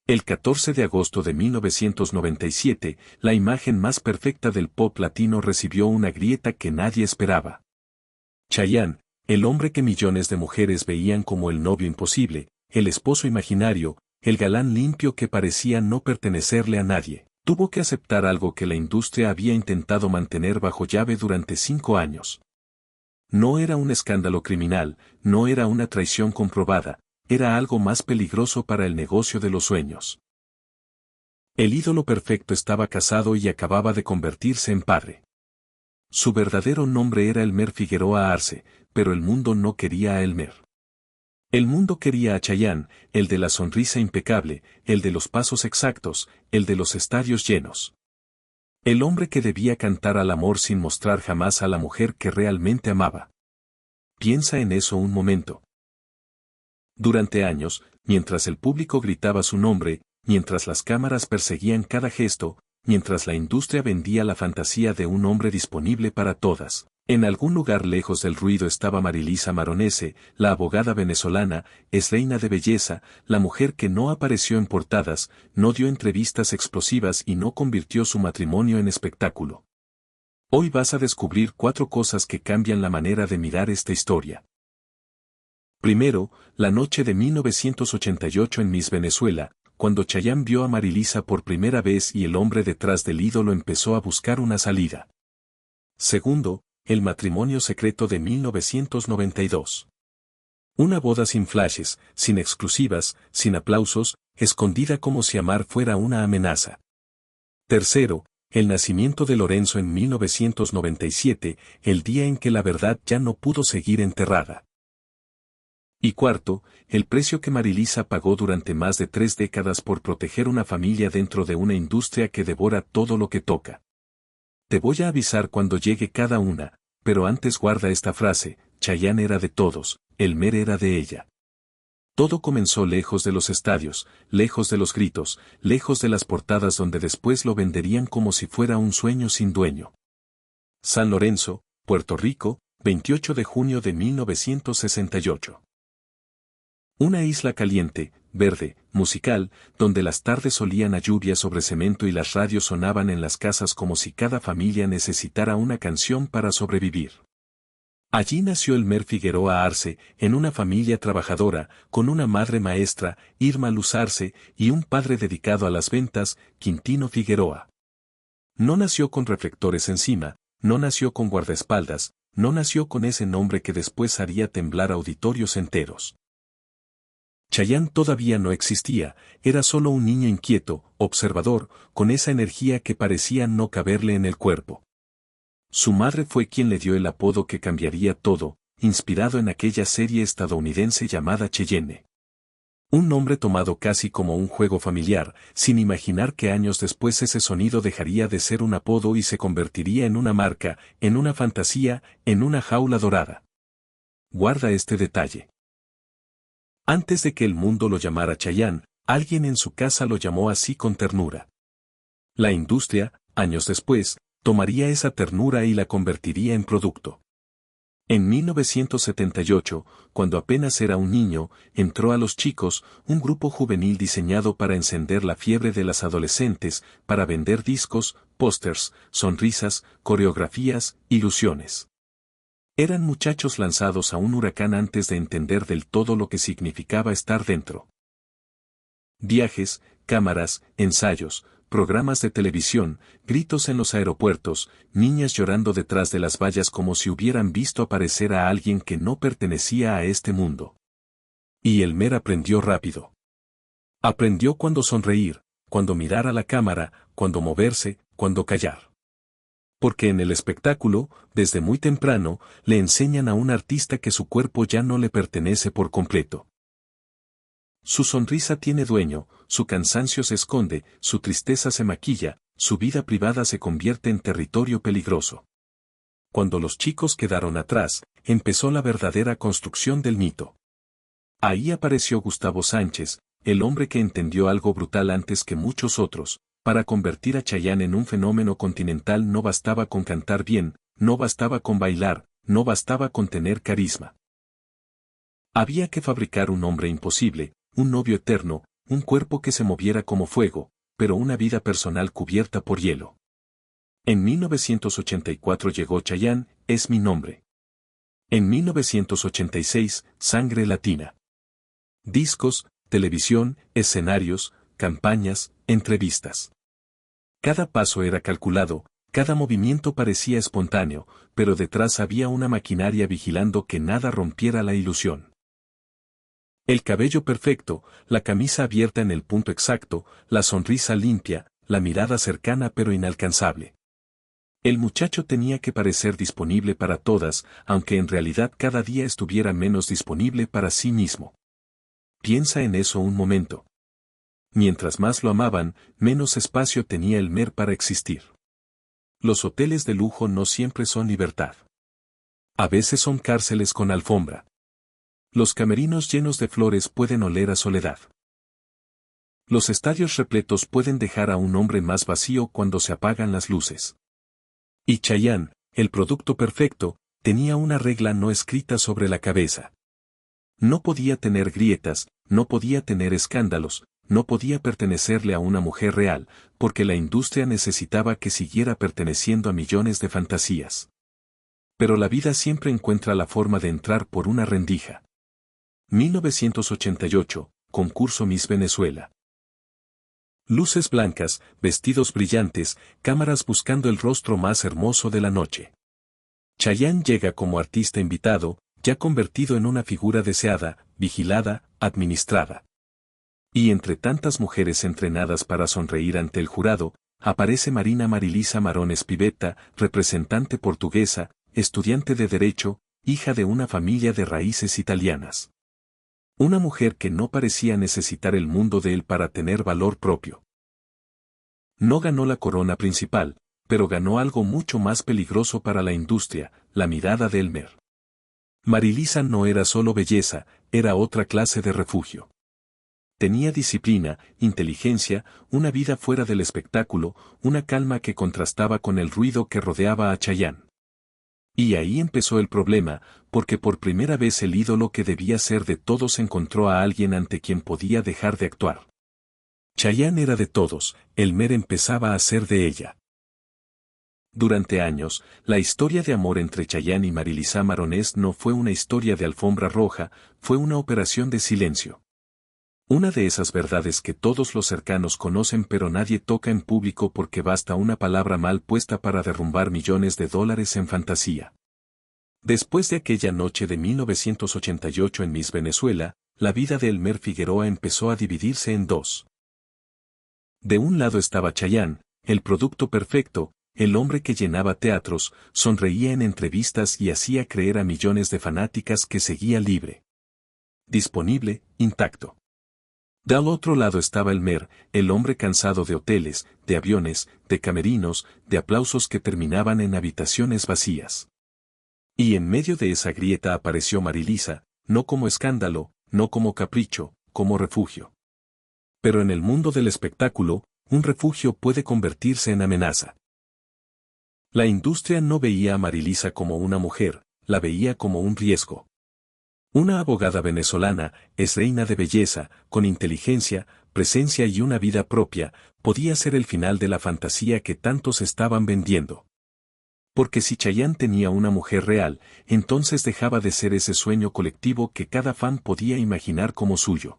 El 14 de agosto de 1997, la imagen más perfecta del pop latino recibió una grieta que nadie esperaba. Chayanne, el hombre que millones de mujeres veían como el novio imposible, el esposo imaginario, el galán limpio que parecía no pertenecerle a nadie, tuvo que aceptar algo que la industria había intentado mantener bajo llave durante 5 años. No era un escándalo criminal, no era una traición comprobada, era algo más peligroso para el negocio de los sueños. El ídolo perfecto estaba casado y acababa de convertirse en padre. Su verdadero nombre era Elmer Figueroa Arce, pero el mundo no quería a Elmer. El mundo quería a Chayanne, el de la sonrisa impecable, el de los pasos exactos, el de los estadios llenos. El hombre que debía cantar al amor sin mostrar jamás a la mujer que realmente amaba. Piensa en eso un momento. Durante años, mientras el público gritaba su nombre, mientras las cámaras perseguían cada gesto, mientras la industria vendía la fantasía de un hombre disponible para todas, en algún lugar lejos del ruido estaba Marilisa Maronese, la abogada venezolana, es reina de belleza, la mujer que no apareció en portadas, no dio entrevistas explosivas y no convirtió su matrimonio en espectáculo. Hoy vas a descubrir 4 cosas que cambian la manera de mirar esta historia. Primero, la noche de 1988 en Miss Venezuela, cuando Chayanne vio a Marilisa por primera vez y el hombre detrás del ídolo empezó a buscar una salida. Segundo, el matrimonio secreto de 1992. Una boda sin flashes, sin exclusivas, sin aplausos, escondida como si amar fuera una amenaza. Tercero, el nacimiento de Lorenzo en 1997, el día en que la verdad ya no pudo seguir enterrada. Y cuarto, el precio que Marilisa pagó durante más de 3 décadas por proteger una familia dentro de una industria que devora todo lo que toca. Te voy a avisar cuando llegue cada una, pero antes guarda esta frase, Chayanne era de todos, Elmer era de ella. Todo comenzó lejos de los estadios, lejos de los gritos, lejos de las portadas donde después lo venderían como si fuera un sueño sin dueño. San Lorenzo, Puerto Rico, 28 de junio de 1968. Una isla caliente, verde, musical, donde las tardes olían a lluvia sobre cemento y las radios sonaban en las casas como si cada familia necesitara una canción para sobrevivir. Allí nació Elmer Figueroa Arce, en una familia trabajadora, con una madre maestra, Irma Luz Arce, y un padre dedicado a las ventas, Quintino Figueroa. No nació con reflectores encima, no nació con guardaespaldas, no nació con ese nombre que después haría temblar auditorios enteros. Chayanne todavía no existía, era solo un niño inquieto, observador, con esa energía que parecía no caberle en el cuerpo. Su madre fue quien le dio el apodo que cambiaría todo, inspirado en aquella serie estadounidense llamada Cheyenne. Un nombre tomado casi como un juego familiar, sin imaginar que años después ese sonido dejaría de ser un apodo y se convertiría en una marca, en una fantasía, en una jaula dorada. Guarda este detalle. Antes de que el mundo lo llamara Chayanne, alguien en su casa lo llamó así con ternura. La industria, años después, tomaría esa ternura y la convertiría en producto. En 1978, cuando apenas era un niño, entró a Los Chicos, un grupo juvenil diseñado para encender la fiebre de las adolescentes, para vender discos, pósters, sonrisas, coreografías, ilusiones. Eran muchachos lanzados a un huracán antes de entender del todo lo que significaba estar dentro. Viajes, cámaras, ensayos, programas de televisión, gritos en los aeropuertos, niñas llorando detrás de las vallas como si hubieran visto aparecer a alguien que no pertenecía a este mundo. Y Elmer aprendió rápido. Aprendió cuándo sonreír, cuándo mirar a la cámara, cuándo moverse, cuándo callar. Porque en el espectáculo, desde muy temprano, le enseñan a un artista que su cuerpo ya no le pertenece por completo. Su sonrisa tiene dueño, su cansancio se esconde, su tristeza se maquilla, su vida privada se convierte en territorio peligroso. Cuando Los Chicos quedaron atrás, empezó la verdadera construcción del mito. Ahí apareció Gustavo Sánchez, el hombre que entendió algo brutal antes que muchos otros. Para convertir a Chayanne en un fenómeno continental no bastaba con cantar bien, no bastaba con bailar, no bastaba con tener carisma. Había que fabricar un hombre imposible, un novio eterno, un cuerpo que se moviera como fuego, pero una vida personal cubierta por hielo. En 1984 llegó Chayanne, Es mi nombre. En 1986, Sangre Latina. Discos, televisión, escenarios, campañas, entrevistas. Cada paso era calculado, cada movimiento parecía espontáneo, pero detrás había una maquinaria vigilando que nada rompiera la ilusión. El cabello perfecto, la camisa abierta en el punto exacto, la sonrisa limpia, la mirada cercana pero inalcanzable. El muchacho tenía que parecer disponible para todas, aunque en realidad cada día estuviera menos disponible para sí mismo. Piensa en eso un momento. Mientras más lo amaban, menos espacio tenía el Mer para existir. Los hoteles de lujo no siempre son libertad. A veces son cárceles con alfombra. Los camerinos llenos de flores pueden oler a soledad. Los estadios repletos pueden dejar a un hombre más vacío cuando se apagan las luces. Y Chayanne, el producto perfecto, tenía una regla no escrita sobre la cabeza. No podía tener grietas, no podía tener escándalos, no podía pertenecerle a una mujer real, porque la industria necesitaba que siguiera perteneciendo a millones de fantasías. Pero la vida siempre encuentra la forma de entrar por una rendija. 1988, concurso Miss Venezuela. Luces blancas, vestidos brillantes, cámaras buscando el rostro más hermoso de la noche. Chayanne llega como artista invitado, ya convertido en una figura deseada, vigilada, administrada. Y entre tantas mujeres entrenadas para sonreír ante el jurado, aparece Marina Marilisa Marones Pivetta, representante portuguesa, estudiante de Derecho, hija de una familia de raíces italianas. Una mujer que no parecía necesitar el mundo de él para tener valor propio. No ganó la corona principal, pero ganó algo mucho más peligroso para la industria, la mirada de Elmer. Marilisa no era solo belleza, era otra clase de refugio. Tenía disciplina, inteligencia, una vida fuera del espectáculo, una calma que contrastaba con el ruido que rodeaba a Chayanne. Y ahí empezó el problema, porque por primera vez el ídolo que debía ser de todos encontró a alguien ante quien podía dejar de actuar. Chayanne era de todos, Elmer empezaba a ser de ella. Durante años, la historia de amor entre Chayanne y Marilisa Maronés no fue una historia de alfombra roja, fue una operación de silencio. Una de esas verdades que todos los cercanos conocen pero nadie toca en público porque basta una palabra mal puesta para derrumbar millones de dólares en fantasía. Después de aquella noche de 1988 en Miss Venezuela, la vida de Elmer Figueroa empezó a dividirse en dos. De un lado estaba Chayanne, el producto perfecto, el hombre que llenaba teatros, sonreía en entrevistas y hacía creer a millones de fanáticas que seguía libre. Disponible, intacto. Del otro lado estaba Elmer, el hombre cansado de hoteles, de aviones, de camerinos, de aplausos que terminaban en habitaciones vacías. Y en medio de esa grieta apareció Marilisa, no como escándalo, no como capricho, como refugio. Pero en el mundo del espectáculo, un refugio puede convertirse en amenaza. La industria no veía a Marilisa como una mujer, la veía como un riesgo. Una abogada venezolana, es reina de belleza, con inteligencia, presencia y una vida propia, podía ser el final de la fantasía que tantos estaban vendiendo. Porque si Chayanne tenía una mujer real, entonces dejaba de ser ese sueño colectivo que cada fan podía imaginar como suyo.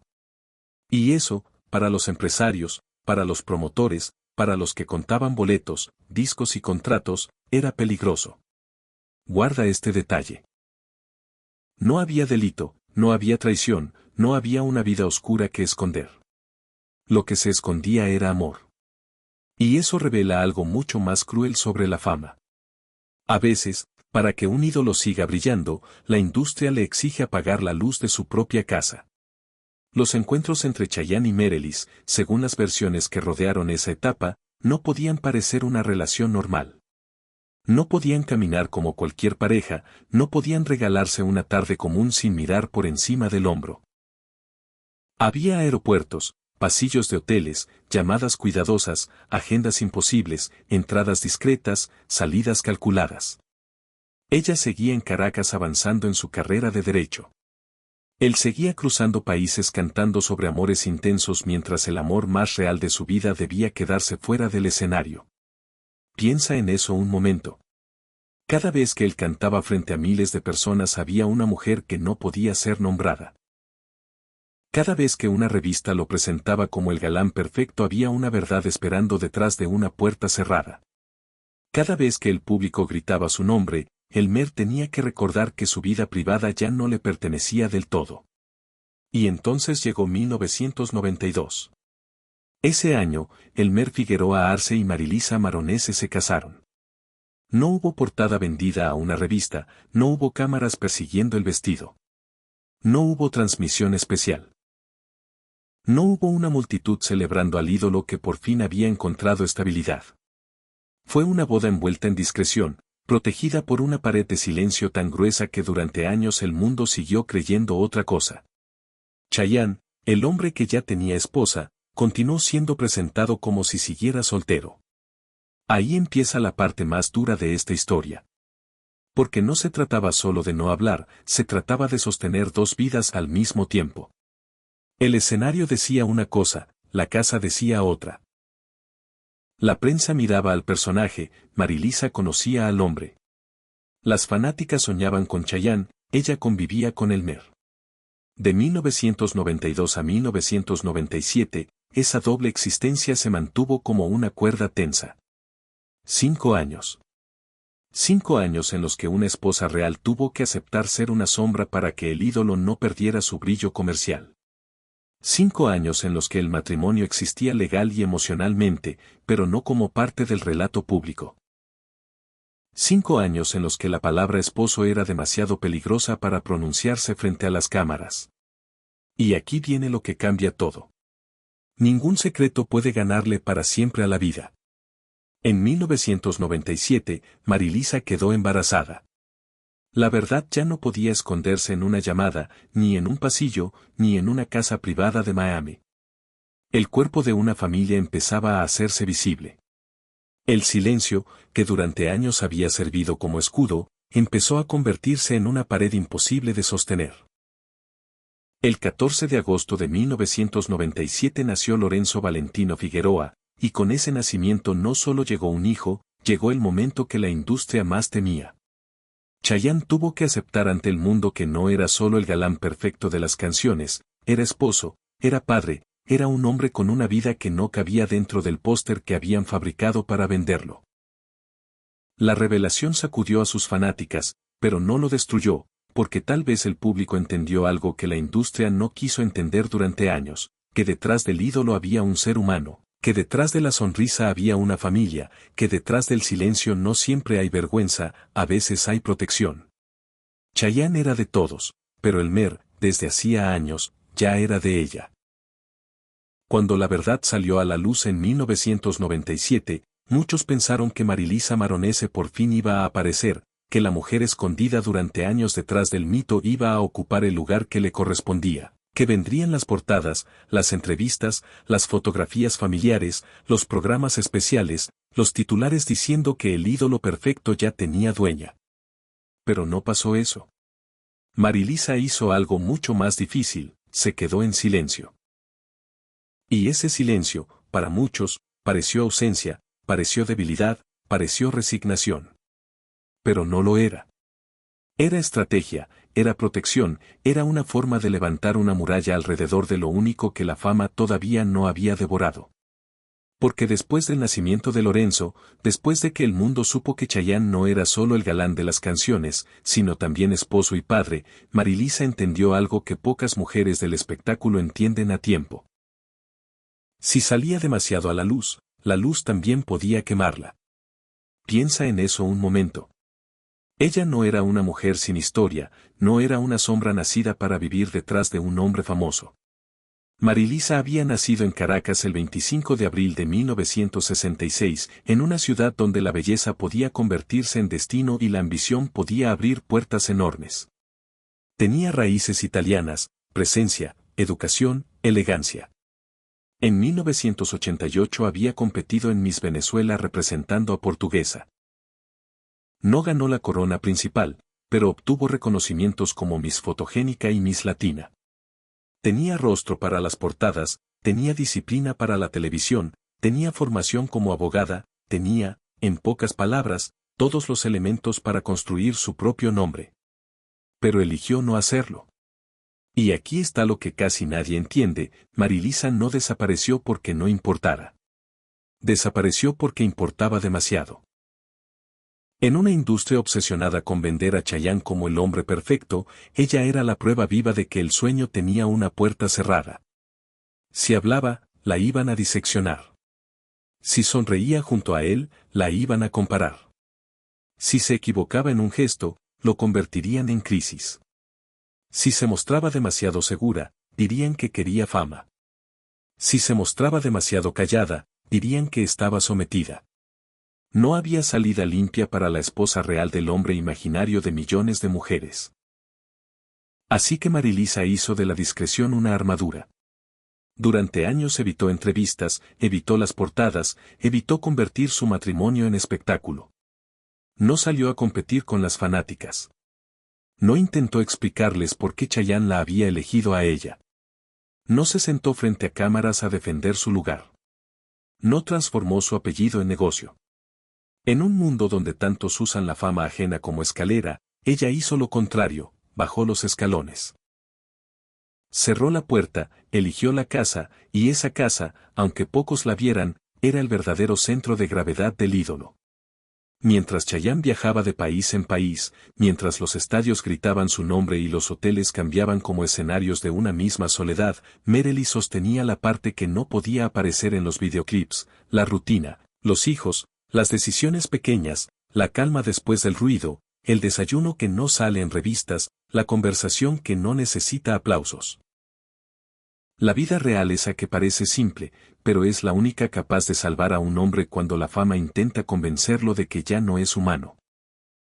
Y eso, para los empresarios, para los promotores, para los que contaban boletos, discos y contratos, era peligroso. Guarda este detalle. No había delito, no había traición, no había una vida oscura que esconder. Lo que se escondía era amor. Y eso revela algo mucho más cruel sobre la fama. A veces, para que un ídolo siga brillando, la industria le exige apagar la luz de su propia casa. Los encuentros entre Chayanne y Merelis, según las versiones que rodearon esa etapa, no podían parecer una relación normal. No podían caminar como cualquier pareja, no podían regalarse una tarde común sin mirar por encima del hombro. Había aeropuertos, pasillos de hoteles, llamadas cuidadosas, agendas imposibles, entradas discretas, salidas calculadas. Ella seguía en Caracas avanzando en su carrera de derecho. Él seguía cruzando países cantando sobre amores intensos mientras el amor más real de su vida debía quedarse fuera del escenario. Piensa en eso un momento. Cada vez que él cantaba frente a miles de personas había una mujer que no podía ser nombrada. Cada vez que una revista lo presentaba como el galán perfecto había una verdad esperando detrás de una puerta cerrada. Cada vez que el público gritaba su nombre, Elmer tenía que recordar que su vida privada ya no le pertenecía del todo. Y entonces llegó 1992. Ese año, Elmer Figueroa Arce y Marilisa Maronese se casaron. No hubo portada vendida a una revista, no hubo cámaras persiguiendo el vestido. No hubo transmisión especial. No hubo una multitud celebrando al ídolo que por fin había encontrado estabilidad. Fue una boda envuelta en discreción, protegida por una pared de silencio tan gruesa que durante años el mundo siguió creyendo otra cosa. Chayanne, el hombre que ya tenía esposa, continuó siendo presentado como si siguiera soltero. Ahí empieza la parte más dura de esta historia. Porque no se trataba solo de no hablar, se trataba de sostener dos vidas al mismo tiempo. El escenario decía una cosa, la casa decía otra. La prensa miraba al personaje, Marilisa conocía al hombre. Las fanáticas soñaban con Chayanne, ella convivía con Elmer. De 1992 a 1997, esa doble existencia se mantuvo como una cuerda tensa. 5 años. 5 años en los que una esposa real tuvo que aceptar ser una sombra para que el ídolo no perdiera su brillo comercial. 5 años en los que el matrimonio existía legal y emocionalmente, pero no como parte del relato público. 5 años en los que la palabra esposo era demasiado peligrosa para pronunciarse frente a las cámaras. Y aquí viene lo que cambia todo. Ningún secreto puede ganarle para siempre a la vida. En 1997, Marilisa quedó embarazada. La verdad ya no podía esconderse en una llamada, ni en un pasillo, ni en una casa privada de Miami. El cuerpo de una familia empezaba a hacerse visible. El silencio, que durante años había servido como escudo, empezó a convertirse en una pared imposible de sostener. El 14 de agosto de 1997 nació Lorenzo Valentino Figueroa, y con ese nacimiento no solo llegó un hijo, llegó el momento que la industria más temía. Chayanne tuvo que aceptar ante el mundo que no era solo el galán perfecto de las canciones, era esposo, era padre, era un hombre con una vida que no cabía dentro del póster que habían fabricado para venderlo. La revelación sacudió a sus fanáticas, pero no lo destruyó, porque tal vez el público entendió algo que la industria no quiso entender durante años, que detrás del ídolo había un ser humano, que detrás de la sonrisa había una familia, que detrás del silencio no siempre hay vergüenza, a veces hay protección. Chayanne era de todos, pero Elmer, desde hacía años, ya era de ella. Cuando la verdad salió a la luz en 1997, muchos pensaron que Marilisa Maronese por fin iba a aparecer, que la mujer escondida durante años detrás del mito iba a ocupar el lugar que le correspondía, que vendrían las portadas, las entrevistas, las fotografías familiares, los programas especiales, los titulares diciendo que el ídolo perfecto ya tenía dueña. Pero no pasó eso. Marilisa hizo algo mucho más difícil, se quedó en silencio. Y ese silencio, para muchos, pareció ausencia, pareció debilidad, pareció resignación. Pero no lo era. Era estrategia, era protección, era una forma de levantar una muralla alrededor de lo único que la fama todavía no había devorado. Porque después del nacimiento de Lorenzo, después de que el mundo supo que Chayanne no era solo el galán de las canciones, sino también esposo y padre, Marilisa entendió algo que pocas mujeres del espectáculo entienden a tiempo. Si salía demasiado a la luz también podía quemarla. Piensa en eso un momento. Ella no era una mujer sin historia, no era una sombra nacida para vivir detrás de un hombre famoso. Marilisa había nacido en Caracas el 25 de abril de 1966, en una ciudad donde la belleza podía convertirse en destino y la ambición podía abrir puertas enormes. Tenía raíces italianas, presencia, educación, elegancia. En 1988 había competido en Miss Venezuela representando a Portuguesa. No ganó la corona principal, pero obtuvo reconocimientos como Miss Fotogénica y Miss Latina. Tenía rostro para las portadas, tenía disciplina para la televisión, tenía formación como abogada, tenía, en pocas palabras, todos los elementos para construir su propio nombre. Pero eligió no hacerlo. Y aquí está lo que casi nadie entiende: Marilisa no desapareció porque no importara. Desapareció porque importaba demasiado. En una industria obsesionada con vender a Chayanne como el hombre perfecto, ella era la prueba viva de que el sueño tenía una puerta cerrada. Si hablaba, la iban a diseccionar. Si sonreía junto a él, la iban a comparar. Si se equivocaba en un gesto, lo convertirían en crisis. Si se mostraba demasiado segura, dirían que quería fama. Si se mostraba demasiado callada, dirían que estaba sometida. No había salida limpia para la esposa real del hombre imaginario de millones de mujeres. Así que Marilisa hizo de la discreción una armadura. Durante años evitó entrevistas, evitó las portadas, evitó convertir su matrimonio en espectáculo. No salió a competir con las fanáticas. No intentó explicarles por qué Chayanne la había elegido a ella. No se sentó frente a cámaras a defender su lugar. No transformó su apellido en negocio. En un mundo donde tantos usan la fama ajena como escalera, ella hizo lo contrario: bajó los escalones. Cerró la puerta, eligió la casa, y esa casa, aunque pocos la vieran, era el verdadero centro de gravedad del ídolo. Mientras Chayanne viajaba de país en país, mientras los estadios gritaban su nombre y los hoteles cambiaban como escenarios de una misma soledad, Merely sostenía la parte que no podía aparecer en los videoclips: la rutina, los hijos, las decisiones pequeñas, la calma después del ruido, el desayuno que no sale en revistas, la conversación que no necesita aplausos. La vida real esa que parece simple, pero es la única capaz de salvar a un hombre cuando la fama intenta convencerlo de que ya no es humano.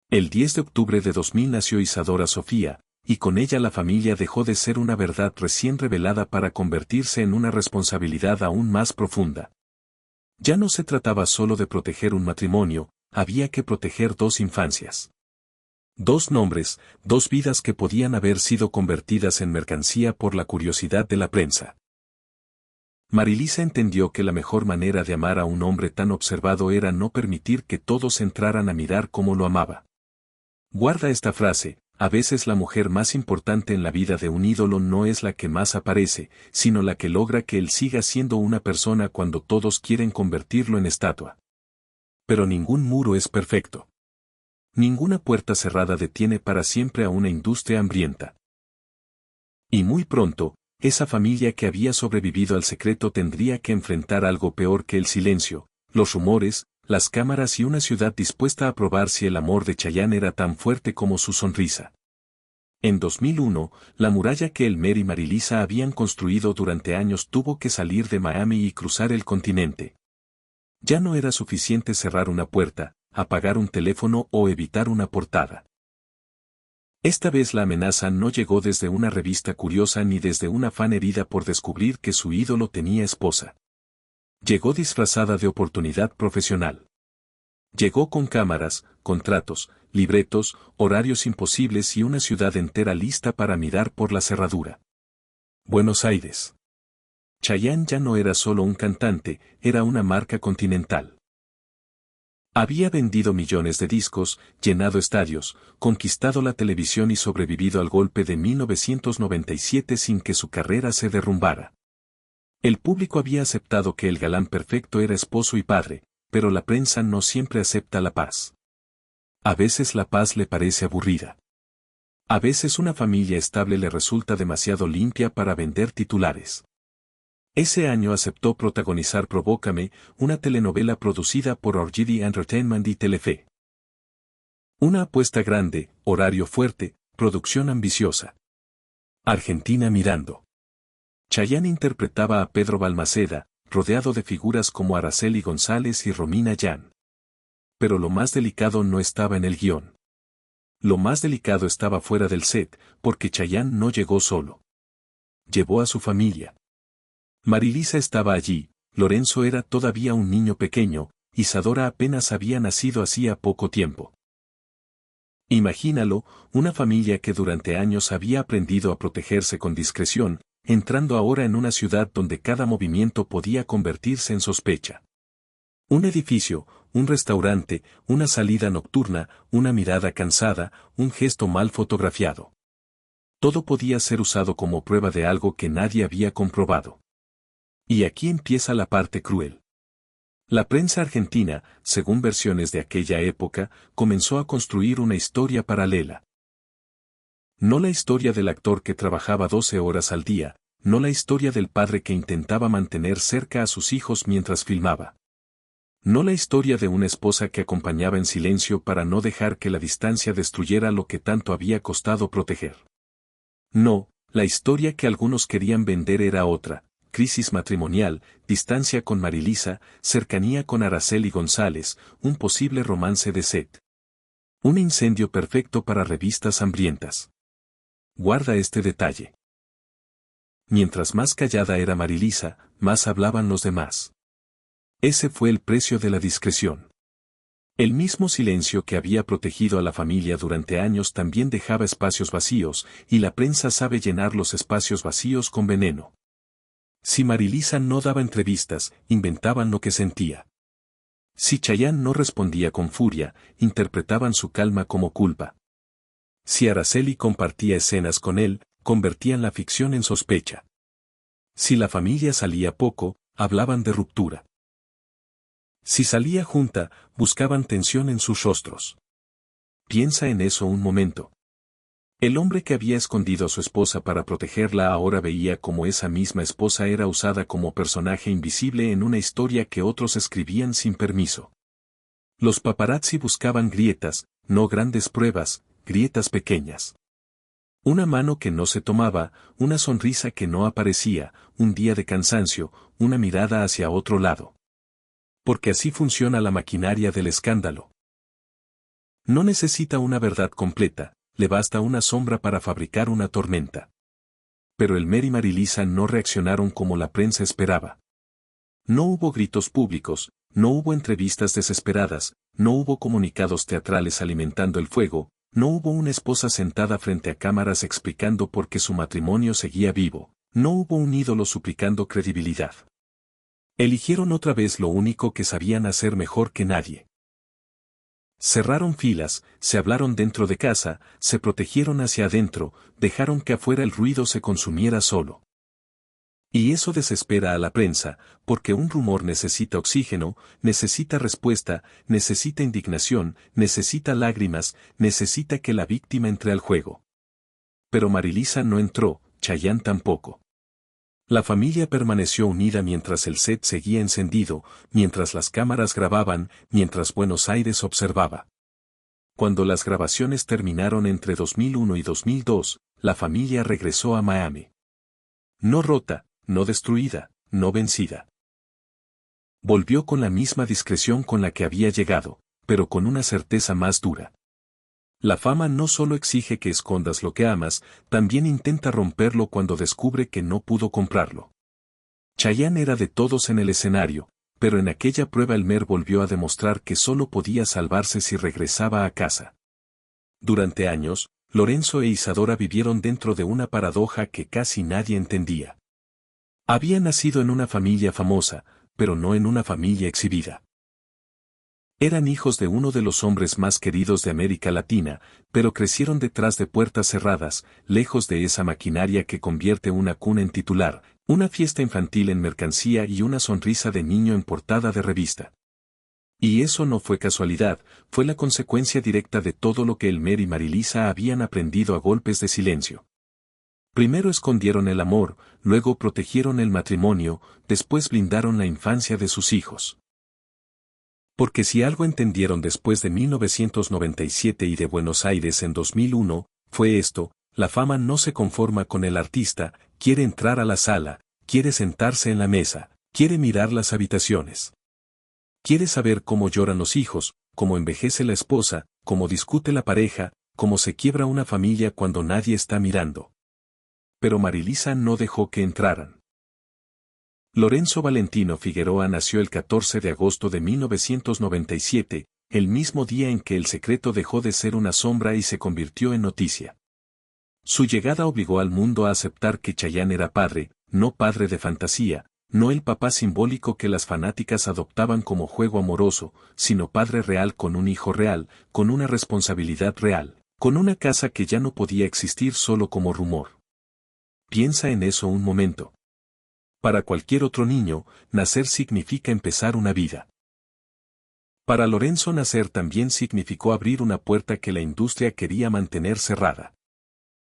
El 10 de octubre de 2000 nació Isadora Sofía, y con ella la familia dejó de ser una verdad recién revelada para convertirse en una responsabilidad aún más profunda. Ya no se trataba solo de proteger un matrimonio, había que proteger dos infancias. Dos nombres, dos vidas que podían haber sido convertidas en mercancía por la curiosidad de la prensa. Marilisa entendió que la mejor manera de amar a un hombre tan observado era no permitir que todos entraran a mirar cómo lo amaba. Guarda esta frase: a veces la mujer más importante en la vida de un ídolo no es la que más aparece, sino la que logra que él siga siendo una persona cuando todos quieren convertirlo en estatua. Pero ningún muro es perfecto. Ninguna puerta cerrada detiene para siempre a una industria hambrienta. Y muy pronto, esa familia que había sobrevivido al secreto tendría que enfrentar algo peor que el silencio: los rumores, las cámaras y una ciudad dispuesta a probar si el amor de Chayanne era tan fuerte como su sonrisa. En 2001, la muralla que Elmer y Marilisa habían construido durante años tuvo que salir de Miami y cruzar el continente. Ya no era suficiente cerrar una puerta, apagar un teléfono o evitar una portada. Esta vez la amenaza no llegó desde una revista curiosa ni desde una fan herida por descubrir que su ídolo tenía esposa. Llegó disfrazada de oportunidad profesional. Llegó con cámaras, contratos, libretos, horarios imposibles y una ciudad entera lista para mirar por la cerradura. Buenos Aires. Chayanne ya no era solo un cantante, era una marca continental. Había vendido millones de discos, llenado estadios, conquistado la televisión y sobrevivido al golpe de 1997 sin que su carrera se derrumbara. El público había aceptado que el galán perfecto era esposo y padre, pero la prensa no siempre acepta la paz. A veces la paz le parece aburrida. A veces una familia estable le resulta demasiado limpia para vender titulares. Ese año aceptó protagonizar Provócame, una telenovela producida por Orgidi Entertainment y Telefe. Una apuesta grande, horario fuerte, producción ambiciosa. Argentina mirando. Chayanne interpretaba a Pedro Balmaceda, rodeado de figuras como Araceli González y Romina Yan. Pero lo más delicado no estaba en el guión. Lo más delicado estaba fuera del set, porque Chayanne no llegó solo. Llevó a su familia. Marilisa estaba allí, Lorenzo era todavía un niño pequeño, Isadora apenas había nacido hacía poco tiempo. Imagínalo, una familia que durante años había aprendido a protegerse con discreción, entrando ahora en una ciudad donde cada movimiento podía convertirse en sospecha. Un edificio, un restaurante, una salida nocturna, una mirada cansada, un gesto mal fotografiado. Todo podía ser usado como prueba de algo que nadie había comprobado. Y aquí empieza la parte cruel. La prensa argentina, según versiones de aquella época, comenzó a construir una historia paralela. No la historia del actor que trabajaba 12 horas al día, no la historia del padre que intentaba mantener cerca a sus hijos mientras filmaba. No la historia de una esposa que acompañaba en silencio para no dejar que la distancia destruyera lo que tanto había costado proteger. No, la historia que algunos querían vender era otra: crisis matrimonial, distancia con Marilisa, cercanía con Araceli González, un posible romance de Seth. Un incendio perfecto para revistas hambrientas. Guarda este detalle. Mientras más callada era Marilisa, más hablaban los demás. Ese fue el precio de la discreción. El mismo silencio que había protegido a la familia durante años también dejaba espacios vacíos, y la prensa sabe llenar los espacios vacíos con veneno. Si Marilisa no daba entrevistas, inventaban lo que sentía. Si Chayanne no respondía con furia, interpretaban su calma como culpa. Si Araceli compartía escenas con él, convertían la ficción en sospecha. Si la familia salía poco, hablaban de ruptura. Si salía junta, buscaban tensión en sus rostros. Piensa en eso un momento. El hombre que había escondido a su esposa para protegerla ahora veía cómo esa misma esposa era usada como personaje invisible en una historia que otros escribían sin permiso. Los paparazzi buscaban grietas, no grandes pruebas, grietas pequeñas. Una mano que no se tomaba, una sonrisa que no aparecía, un día de cansancio, una mirada hacia otro lado. Porque así funciona la maquinaria del escándalo. No necesita una verdad completa, le basta una sombra para fabricar una tormenta. Pero Elmer y Marilisa no reaccionaron como la prensa esperaba. No hubo gritos públicos, no hubo entrevistas desesperadas, no hubo comunicados teatrales alimentando el fuego, no hubo una esposa sentada frente a cámaras explicando por qué su matrimonio seguía vivo, no hubo un ídolo suplicando credibilidad. Eligieron otra vez lo único que sabían hacer mejor que nadie. Cerraron filas, se hablaron dentro de casa, se protegieron hacia adentro, dejaron que afuera el ruido se consumiera solo. Y eso desespera a la prensa, porque un rumor necesita oxígeno, necesita respuesta, necesita indignación, necesita lágrimas, necesita que la víctima entre al juego. Pero Marilisa no entró, Chayanne tampoco. La familia permaneció unida mientras el set seguía encendido, mientras las cámaras grababan, mientras Buenos Aires observaba. Cuando las grabaciones terminaron entre 2001 y 2002, la familia regresó a Miami. No rota, no destruida, no vencida. Volvió con la misma discreción con la que había llegado, pero con una certeza más dura. La fama no solo exige que escondas lo que amas, también intenta romperlo cuando descubre que no pudo comprarlo. Chayanne era de todos en el escenario, pero en aquella prueba Elmer volvió a demostrar que solo podía salvarse si regresaba a casa. Durante años, Lorenzo e Isadora vivieron dentro de una paradoja que casi nadie entendía. Había nacido en una familia famosa, pero no en una familia exhibida. Eran hijos de uno de los hombres más queridos de América Latina, pero crecieron detrás de puertas cerradas, lejos de esa maquinaria que convierte una cuna en titular, una fiesta infantil en mercancía y una sonrisa de niño en portada de revista. Y eso no fue casualidad, fue la consecuencia directa de todo lo que Elmer y Marilisa habían aprendido a golpes de silencio. Primero escondieron el amor, luego protegieron el matrimonio, después blindaron la infancia de sus hijos. Porque si algo entendieron después de 1997 y de Buenos Aires en 2001, fue esto: la fama no se conforma con el artista, quiere entrar a la sala, quiere sentarse en la mesa, quiere mirar las habitaciones. Quiere saber cómo lloran los hijos, cómo envejece la esposa, cómo discute la pareja, cómo se quiebra una familia cuando nadie está mirando. Pero Marilisa no dejó que entraran. Lorenzo Valentino Figueroa nació el 14 de agosto de 1997, el mismo día en que el secreto dejó de ser una sombra y se convirtió en noticia. Su llegada obligó al mundo a aceptar que Chayanne era padre, no padre de fantasía, no el papá simbólico que las fanáticas adoptaban como juego amoroso, sino padre real con un hijo real, con una responsabilidad real, con una casa que ya no podía existir solo como rumor. Piensa en eso un momento. Para cualquier otro niño, nacer significa empezar una vida. Para Lorenzo nacer también significó abrir una puerta que la industria quería mantener cerrada.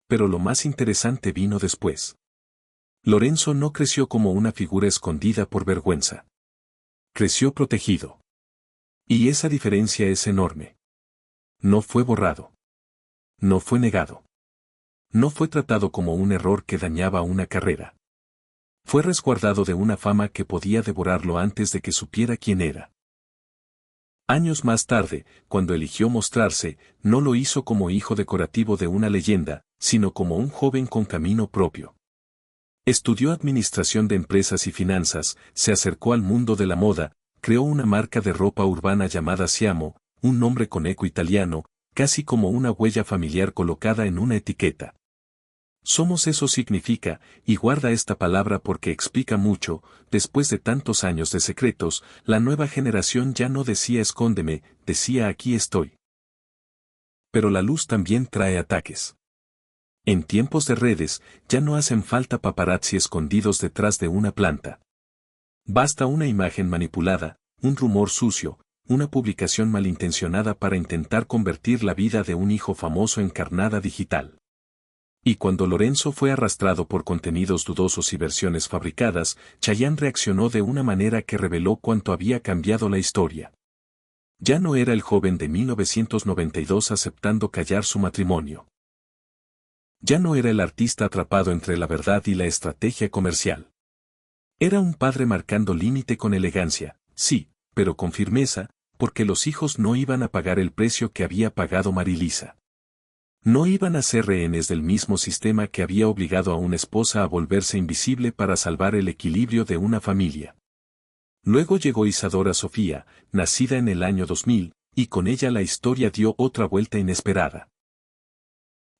Pero lo más interesante vino después. Lorenzo no creció como una figura escondida por vergüenza. Creció protegido. Y esa diferencia es enorme. No fue borrado. No fue negado. No fue tratado como un error que dañaba una carrera. Fue resguardado de una fama que podía devorarlo antes de que supiera quién era. Años más tarde, cuando eligió mostrarse, no lo hizo como hijo decorativo de una leyenda, sino como un joven con camino propio. Estudió administración de empresas y finanzas, se acercó al mundo de la moda, creó una marca de ropa urbana llamada Siamo, un nombre con eco italiano, casi como una huella familiar colocada en una etiqueta. Somos eso significa, y guarda esta palabra porque explica mucho, después de tantos años de secretos, la nueva generación ya no decía escóndeme, decía aquí estoy. Pero la luz también trae ataques. En tiempos de redes, ya no hacen falta paparazzi escondidos detrás de una planta. Basta una imagen manipulada, un rumor sucio, una publicación malintencionada para intentar convertir la vida de un hijo famoso en carnada digital. Y cuando Lorenzo fue arrastrado por contenidos dudosos y versiones fabricadas, Chayanne reaccionó de una manera que reveló cuánto había cambiado la historia. Ya no era el joven de 1992 aceptando callar su matrimonio. Ya no era el artista atrapado entre la verdad y la estrategia comercial. Era un padre marcando límite con elegancia, sí, pero con firmeza, porque los hijos no iban a pagar el precio que había pagado Marilisa. No iban a ser rehenes del mismo sistema que había obligado a una esposa a volverse invisible para salvar el equilibrio de una familia. Luego llegó Isadora Sofía, nacida en el año 2000, y con ella la historia dio otra vuelta inesperada.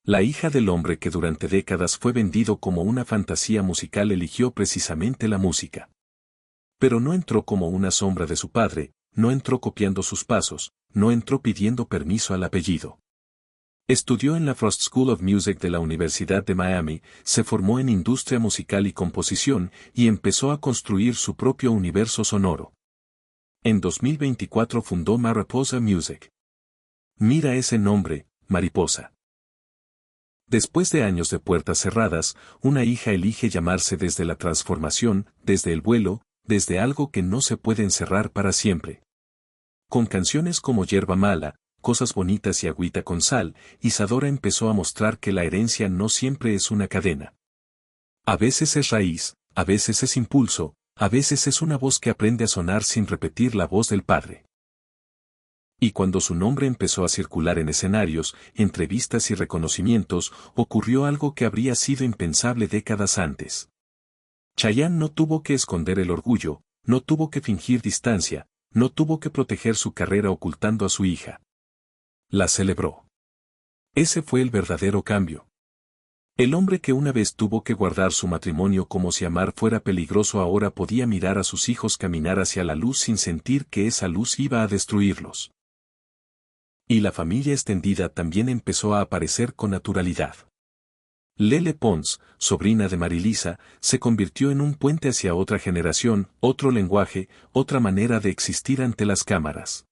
La hija del hombre que durante décadas fue vendido como una fantasía musical eligió precisamente la música. Pero no entró como una sombra de su padre, no entró copiando sus pasos, no entró pidiendo permiso al apellido. Estudió en la Frost School of Music de la Universidad de Miami, se formó en industria musical y composición, y empezó a construir su propio universo sonoro. En 2024 fundó Mariposa Music. Mira ese nombre, Mariposa. Después de años de puertas cerradas, una hija elige llamarse desde la transformación, desde el vuelo, desde algo que no se puede encerrar para siempre. Con canciones como Yerba Mala, Cosas Bonitas y Agüita con Sal, Isadora empezó a mostrar que la herencia no siempre es una cadena. A veces es raíz, a veces es impulso, a veces es una voz que aprende a sonar sin repetir la voz del padre. Y cuando su nombre empezó a circular en escenarios, entrevistas y reconocimientos, ocurrió algo que habría sido impensable décadas antes. Chayanne no tuvo que esconder el orgullo, no tuvo que fingir distancia, no tuvo que proteger su carrera ocultando a su hija. La celebró. Ese fue el verdadero cambio. El hombre que una vez tuvo que guardar su matrimonio como si amar fuera peligroso ahora podía mirar a sus hijos caminar hacia la luz sin sentir que esa luz iba a destruirlos. Y la familia extendida también empezó a aparecer con naturalidad. Lele Pons, sobrina de Marilisa, se convirtió en un puente hacia otra generación, otro lenguaje, otra manera de existir ante las cámaras.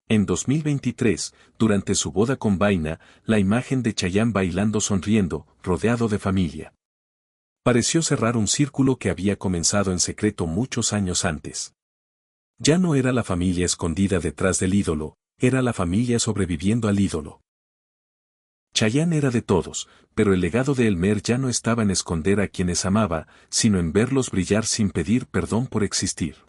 En 2023, durante su boda con Vaina, la imagen de Chayanne bailando sonriendo, rodeado de familia. Pareció cerrar un círculo que había comenzado en secreto muchos años antes. Ya no era la familia escondida detrás del ídolo, era la familia sobreviviendo al ídolo. Chayanne era de todos, pero el legado de Elmer ya no estaba en esconder a quienes amaba, sino en verlos brillar sin pedir perdón por existir.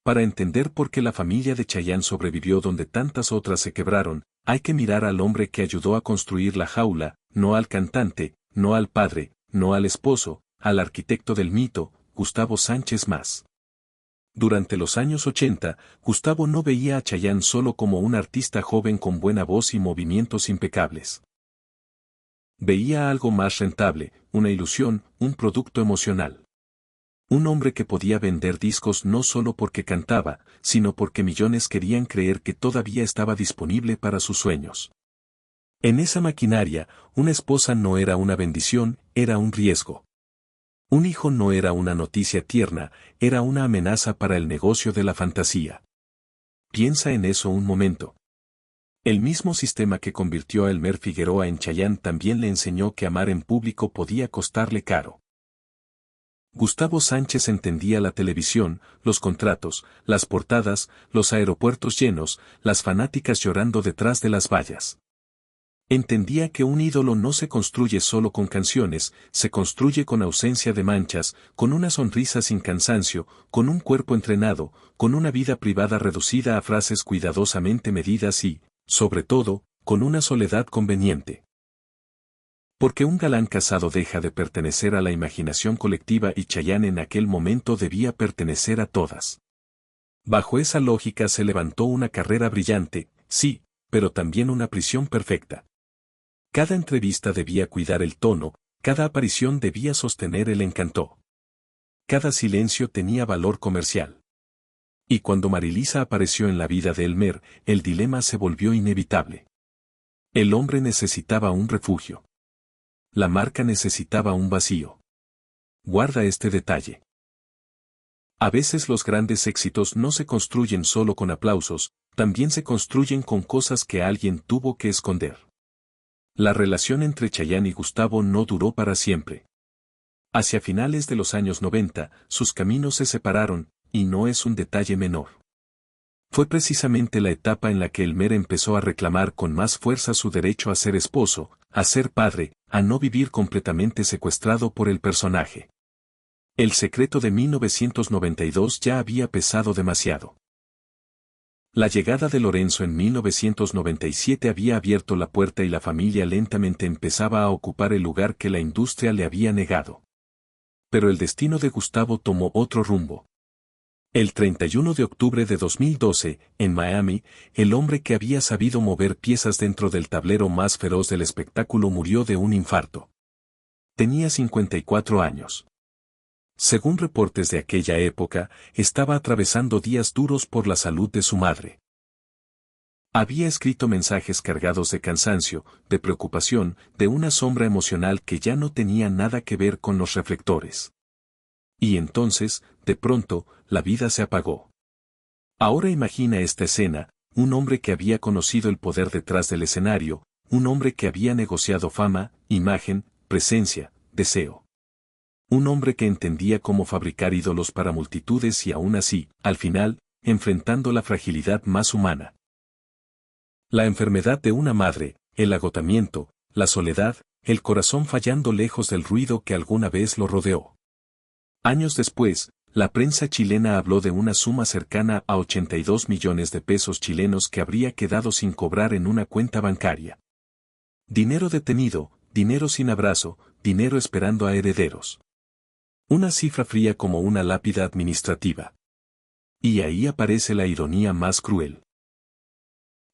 Para entender por qué la familia de Chayanne sobrevivió donde tantas otras se quebraron, hay que mirar al hombre que ayudó a construir la jaula, no al cantante, no al padre, no al esposo, al arquitecto del mito, Gustavo Sánchez Mas. Durante los años 80, Gustavo no veía a Chayanne solo como un artista joven con buena voz y movimientos impecables. Veía algo más rentable, una ilusión, un producto emocional. Un hombre que podía vender discos no solo porque cantaba, sino porque millones querían creer que todavía estaba disponible para sus sueños. En esa maquinaria, una esposa no era una bendición, era un riesgo. Un hijo no era una noticia tierna, era una amenaza para el negocio de la fantasía. Piensa en eso un momento. El mismo sistema que convirtió a Elmer Figueroa en Chayanne también le enseñó que amar en público podía costarle caro. Gustavo Sánchez entendía la televisión, los contratos, las portadas, los aeropuertos llenos, las fanáticas llorando detrás de las vallas. Entendía que un ídolo no se construye solo con canciones, se construye con ausencia de manchas, con una sonrisa sin cansancio, con un cuerpo entrenado, con una vida privada reducida a frases cuidadosamente medidas y, sobre todo, con una soledad conveniente. Porque un galán casado deja de pertenecer a la imaginación colectiva y Chayanne en aquel momento debía pertenecer a todas. Bajo esa lógica se levantó una carrera brillante, sí, pero también una prisión perfecta. Cada entrevista debía cuidar el tono, cada aparición debía sostener el encanto. Cada silencio tenía valor comercial. Y cuando Marilisa apareció en la vida de Elmer, el dilema se volvió inevitable. El hombre necesitaba un refugio. La marca necesitaba un vacío. Guarda este detalle. A veces los grandes éxitos no se construyen solo con aplausos, también se construyen con cosas que alguien tuvo que esconder. La relación entre Chayanne y Gustavo no duró para siempre. Hacia finales de los años 90, sus caminos se separaron, y no es un detalle menor. Fue precisamente la etapa en la que Elmer empezó a reclamar con más fuerza su derecho a ser esposo, a ser padre, a no vivir completamente secuestrado por el personaje. El secreto de 1992 ya había pesado demasiado. La llegada de Lorenzo en 1997 había abierto la puerta y la familia lentamente empezaba a ocupar el lugar que la industria le había negado. Pero el destino de Gustavo tomó otro rumbo. El 31 de octubre de 2012, en Miami, el hombre que había sabido mover piezas dentro del tablero más feroz del espectáculo murió de un infarto. Tenía 54 años. Según reportes de aquella época, estaba atravesando días duros por la salud de su madre. Había escrito mensajes cargados de cansancio, de preocupación, de una sombra emocional que ya no tenía nada que ver con los reflectores. Y entonces, de pronto, la vida se apagó. Ahora imagina esta escena, un hombre que había conocido el poder detrás del escenario, un hombre que había negociado fama, imagen, presencia, deseo. Un hombre que entendía cómo fabricar ídolos para multitudes y aún así, al final, enfrentando la fragilidad más humana. La enfermedad de una madre, el agotamiento, la soledad, el corazón fallando lejos del ruido que alguna vez lo rodeó. Años después, la prensa chilena habló de una suma cercana a 82 millones de pesos chilenos que habría quedado sin cobrar en una cuenta bancaria. Dinero detenido, dinero sin abrazo, dinero esperando a herederos. Una cifra fría como una lápida administrativa. Y ahí aparece la ironía más cruel.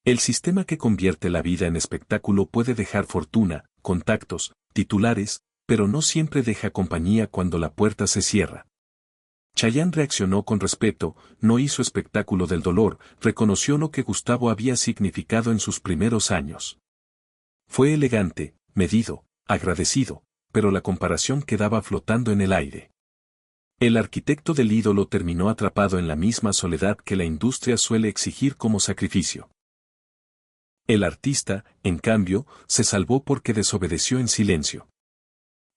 El sistema que convierte la vida en espectáculo puede dejar fortuna, contactos, titulares, pero no siempre deja compañía cuando la puerta se cierra. Chayanne reaccionó con respeto, no hizo espectáculo del dolor, reconoció lo que Gustavo había significado en sus primeros años. Fue elegante, medido, agradecido, pero la comparación quedaba flotando en el aire. El arquitecto del ídolo terminó atrapado en la misma soledad que la industria suele exigir como sacrificio. El artista, en cambio, se salvó porque desobedeció en silencio.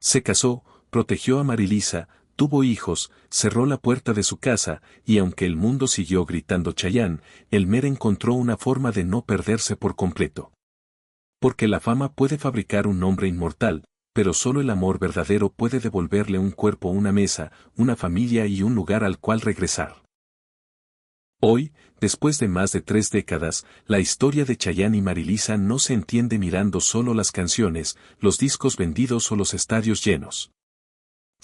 Se casó, protegió a Marilisa, tuvo hijos, cerró la puerta de su casa, y aunque el mundo siguió gritando Chayanne, Elmer encontró una forma de no perderse por completo. Porque la fama puede fabricar un hombre inmortal, pero solo el amor verdadero puede devolverle un cuerpo, una mesa, una familia y un lugar al cual regresar. Hoy, después de más de 3 décadas, la historia de Chayanne y Marilisa no se entiende mirando solo las canciones, los discos vendidos o los estadios llenos.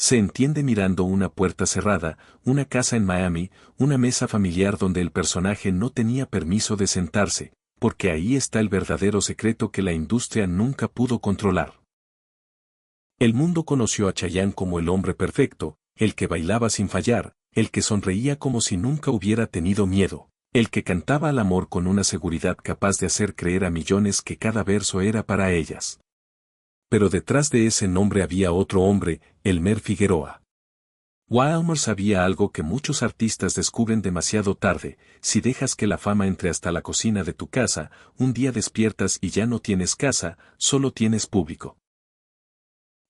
Se entiende mirando una puerta cerrada, una casa en Miami, una mesa familiar donde el personaje no tenía permiso de sentarse, porque ahí está el verdadero secreto que la industria nunca pudo controlar. El mundo conoció a Chayanne como el hombre perfecto, el que bailaba sin fallar, el que sonreía como si nunca hubiera tenido miedo, el que cantaba al amor con una seguridad capaz de hacer creer a millones que cada verso era para ellas. Pero detrás de ese nombre había otro hombre, Elmer Figueroa. Wilmer sabía algo que muchos artistas descubren demasiado tarde: si dejas que la fama entre hasta la cocina de tu casa, un día despiertas y ya no tienes casa, solo tienes público.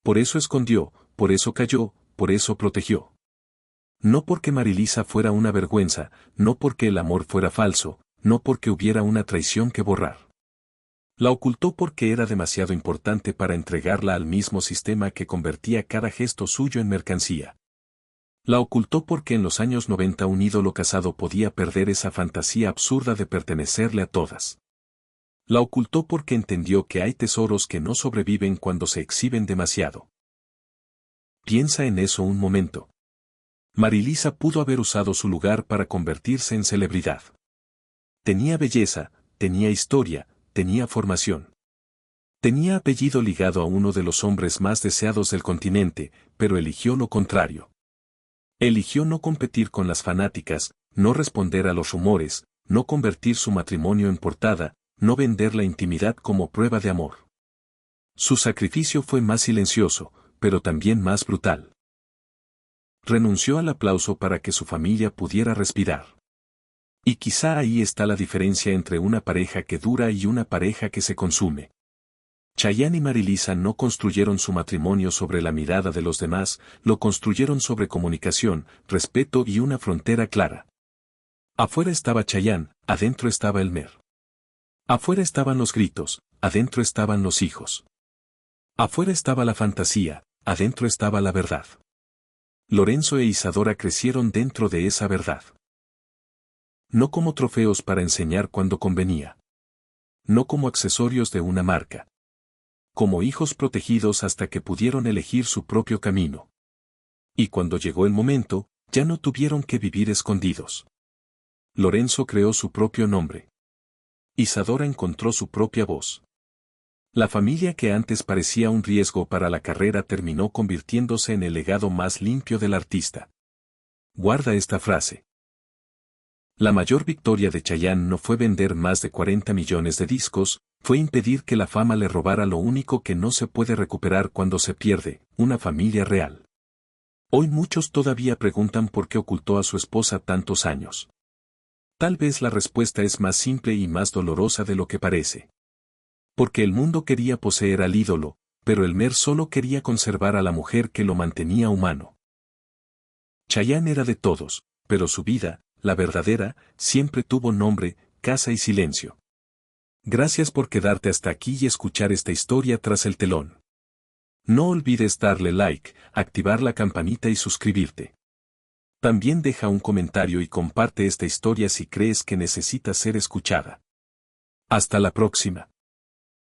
Por eso escondió, por eso cayó, por eso protegió. No porque Marilisa fuera una vergüenza, no porque el amor fuera falso, no porque hubiera una traición que borrar. La ocultó porque era demasiado importante para entregarla al mismo sistema que convertía cada gesto suyo en mercancía. La ocultó porque en los años 90 un ídolo casado podía perder esa fantasía absurda de pertenecerle a todas. La ocultó porque entendió que hay tesoros que no sobreviven cuando se exhiben demasiado. Piensa en eso un momento. Marilisa pudo haber usado su lugar para convertirse en celebridad. Tenía belleza, tenía historia, tenía formación. Tenía apellido ligado a uno de los hombres más deseados del continente, pero eligió lo contrario. Eligió no competir con las fanáticas, no responder a los rumores, no convertir su matrimonio en portada, no vender la intimidad como prueba de amor. Su sacrificio fue más silencioso, pero también más brutal. Renunció al aplauso para que su familia pudiera respirar. Y quizá ahí está la diferencia entre una pareja que dura y una pareja que se consume. Chayanne y Marilisa no construyeron su matrimonio sobre la mirada de los demás, lo construyeron sobre comunicación, respeto y una frontera clara. Afuera estaba Chayanne, adentro estaba Elmer. Afuera estaban los gritos, adentro estaban los hijos. Afuera estaba la fantasía, adentro estaba la verdad. Lorenzo e Isadora crecieron dentro de esa verdad. No como trofeos para enseñar cuando convenía. No como accesorios de una marca. Como hijos protegidos hasta que pudieron elegir su propio camino. Y cuando llegó el momento, ya no tuvieron que vivir escondidos. Lorenzo creó su propio nombre. Isadora encontró su propia voz. La familia que antes parecía un riesgo para la carrera terminó convirtiéndose en el legado más limpio del artista. Guarda esta frase. La mayor victoria de Chayanne no fue vender más de 40 millones de discos, fue impedir que la fama le robara lo único que no se puede recuperar cuando se pierde, una familia real. Hoy muchos todavía preguntan por qué ocultó a su esposa tantos años. Tal vez la respuesta es más simple y más dolorosa de lo que parece. Porque el mundo quería poseer al ídolo, pero Elmer solo quería conservar a la mujer que lo mantenía humano. Chayanne era de todos, pero su vida, la verdadera, siempre tuvo nombre, casa y silencio. Gracias por quedarte hasta aquí y escuchar esta historia tras el telón. No olvides darle like, activar la campanita y suscribirte. También deja un comentario y comparte esta historia si crees que necesita ser escuchada. Hasta la próxima.